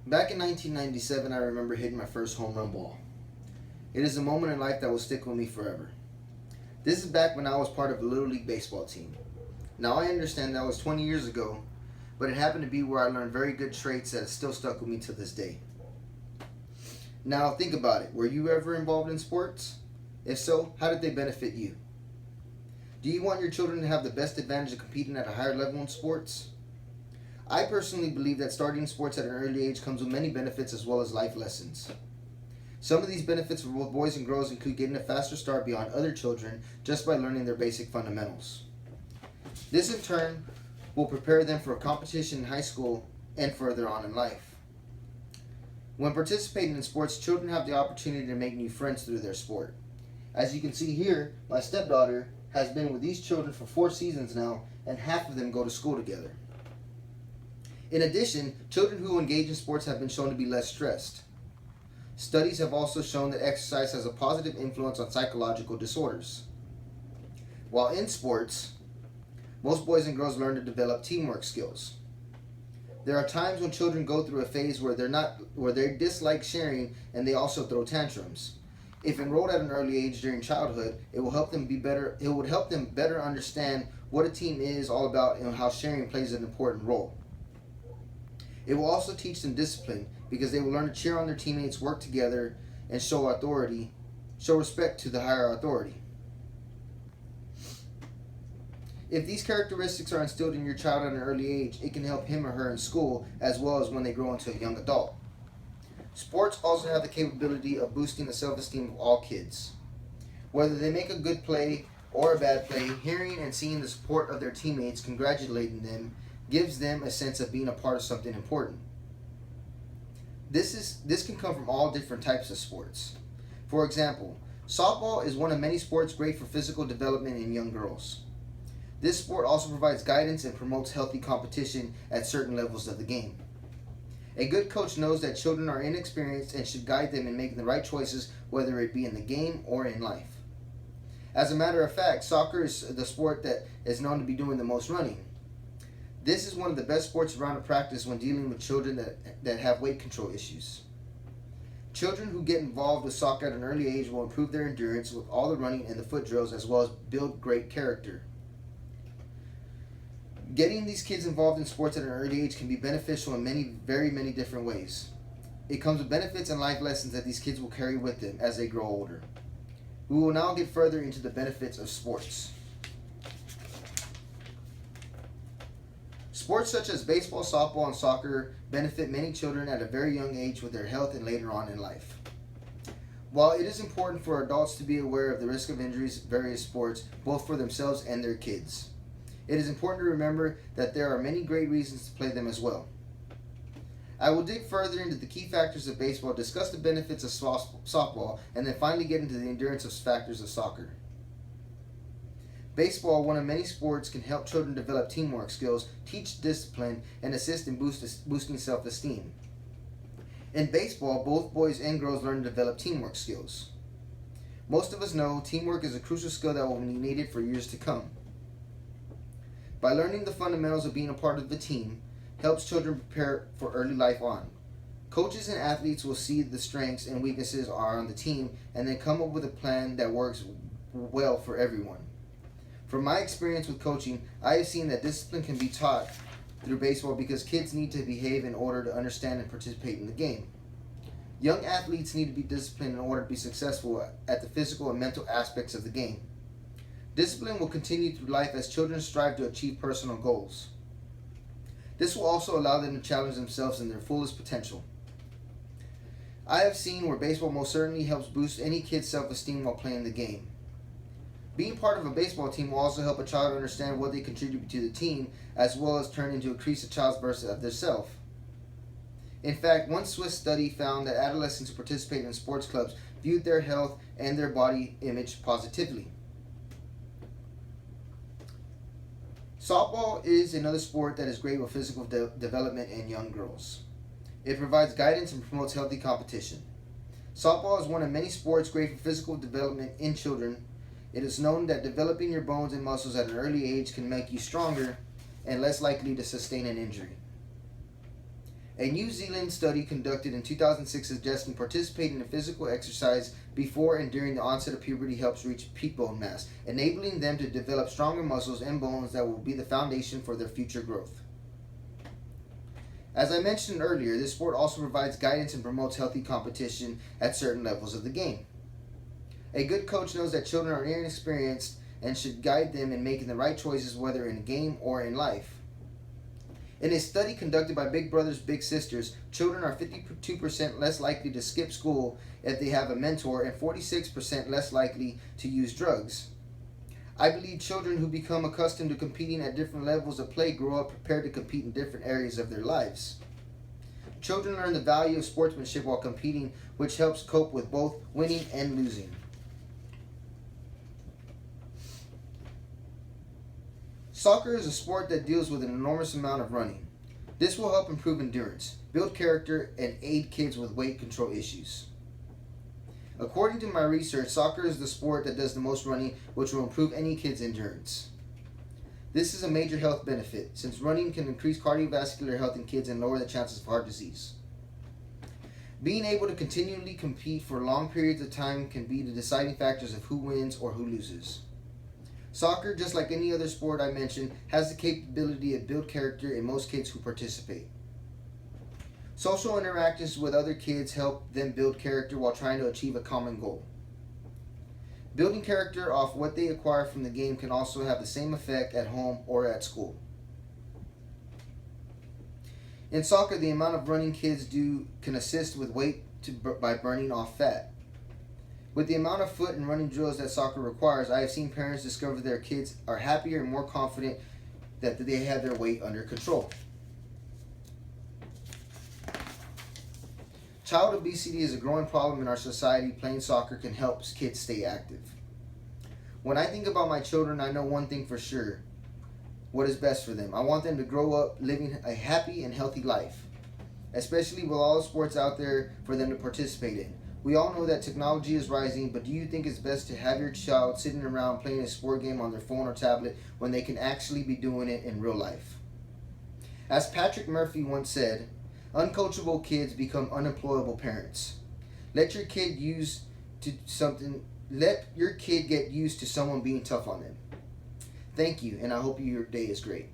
Back in 1997, I remember hitting my first home run ball. It is a moment in life that will stick with me forever. This is back when I was part of a Little League baseball team. Now I understand that was 20 years ago, but it happened to be where I learned very good traits that have still stuck with me to this day. Now think about it. Were you ever involved in sports? If so, how did they benefit you? Do you want your children to have the best advantage of competing at a higher level in sports? I personally believe that starting sports at an early age comes with many benefits as well as life lessons. Some of these benefits for both boys and girls include getting a faster start beyond other children just by learning their basic fundamentals. This in turn will prepare them for a competition in high school and further on in life. When participating in sports, children have the opportunity to make new friends through their sport. As you can see here, my stepdaughter has been with these children for 4 seasons now, and half of them go to school together. In addition, children who engage in sports have been shown to be less stressed. Studies have also shown that exercise has a positive influence on psychological disorders. While in sports, most boys and girls learn to develop teamwork skills. There are times when children go through a phase where they dislike sharing and they also throw tantrums. If enrolled at an early age during childhood, it will help them better understand what a team is all about and how sharing plays an important role. It will also teach them discipline because they will learn to cheer on their teammates, work together, and show respect to the higher authority. If these characteristics are instilled in your child at an early age, it can help him or her in school as well as when they grow into a young adult. Sports also have the capability of boosting the self-esteem of all kids. Whether they make a good play or a bad play, hearing and seeing the support of their teammates congratulating them gives them a sense of being a part of something important. This can come from all different types of sports. For example, softball is one of many sports great for physical development in young girls. This sport also provides guidance and promotes healthy competition at certain levels of the game. A good coach knows that children are inexperienced and should guide them in making the right choices, whether it be in the game or in life. As a matter of fact, soccer is the sport that is known to be doing the most running. This is one of the best sports around to practice when dealing with children that have weight control issues. Children who get involved with soccer at an early age will improve their endurance with all the running and the foot drills as well as build great character. Getting these kids involved in sports at an early age can be beneficial in very many different ways. It comes with benefits and life lessons that these kids will carry with them as they grow older. We will now get further into the benefits of sports. Sports such as baseball, softball, and soccer benefit many children at a very young age with their health and later on in life. While it is important for adults to be aware of the risk of injuries in various sports, both for themselves and their kids, it is important to remember that there are many great reasons to play them as well. I will dig further into the key factors of baseball, discuss the benefits of softball, and then finally get into the endurance factors of soccer. Baseball, one of many sports, can help children develop teamwork skills, teach discipline, and assist in boosting self-esteem. In baseball, both boys and girls learn to develop teamwork skills. Most of us know teamwork is a crucial skill that will be needed for years to come. By learning the fundamentals of being a part of the team, helps children prepare for early life on. Coaches and athletes will see the strengths and weaknesses are on the team and then come up with a plan that works well for everyone. From my experience with coaching, I have seen that discipline can be taught through baseball because kids need to behave in order to understand and participate in the game. Young athletes need to be disciplined in order to be successful at the physical and mental aspects of the game. Discipline will continue through life as children strive to achieve personal goals. This will also allow them to challenge themselves in their fullest potential. I have seen where baseball most certainly helps boost any kid's self-esteem while playing the game. Being part of a baseball team will also help a child understand what they contribute to the team, as well as turn into increase a child's version of themselves. In fact, one Swiss study found that adolescents who participate in sports clubs viewed their health and their body image positively. Softball is another sport that is great with physical development in young girls. It provides guidance and promotes healthy competition. Softball is one of many sports great for physical development in children. It is known that developing your bones and muscles at an early age can make you stronger and less likely to sustain an injury. A New Zealand study conducted in 2006 suggesting participating in physical exercise before and during the onset of puberty helps reach peak bone mass, enabling them to develop stronger muscles and bones that will be the foundation for their future growth. As I mentioned earlier, this sport also provides guidance and promotes healthy competition at certain levels of the game. A good coach knows that children are inexperienced and should guide them in making the right choices, whether in a game or in life. In a study conducted by Big Brothers Big Sisters, children are 52% less likely to skip school if they have a mentor and 46% less likely to use drugs. I believe children who become accustomed to competing at different levels of play grow up prepared to compete in different areas of their lives. Children learn the value of sportsmanship while competing, which helps cope with both winning and losing. Soccer is a sport that deals with an enormous amount of running. This will help improve endurance, build character, and aid kids with weight control issues. According to my research, soccer is the sport that does the most running, which will improve any kid's endurance. This is a major health benefit, since running can increase cardiovascular health in kids and lower the chances of heart disease. Being able to continually compete for long periods of time can be the deciding factors of who wins or who loses. Soccer, just like any other sport I mentioned, has the capability to build character in most kids who participate. Social interactions with other kids help them build character while trying to achieve a common goal. Building character off what they acquire from the game can also have the same effect at home or at school. In soccer, the amount of running kids do can assist with weight by burning off fat. With the amount of foot and running drills that soccer requires, I have seen parents discover their kids are happier and more confident that they have their weight under control. Child obesity is a growing problem in our society. Playing soccer can help kids stay active. When I think about my children, I know one thing for sure: what is best for them. I want them to grow up living a happy and healthy life, especially with all the sports out there for them to participate in. We all know that technology is rising, but do you think it's best to have your child sitting around playing a sport game on their phone or tablet when they can actually be doing it in real life? As Patrick Murphy once said, uncoachable kids become unemployable parents. Let your kid get used to someone being tough on them. Thank you, and I hope your day is great.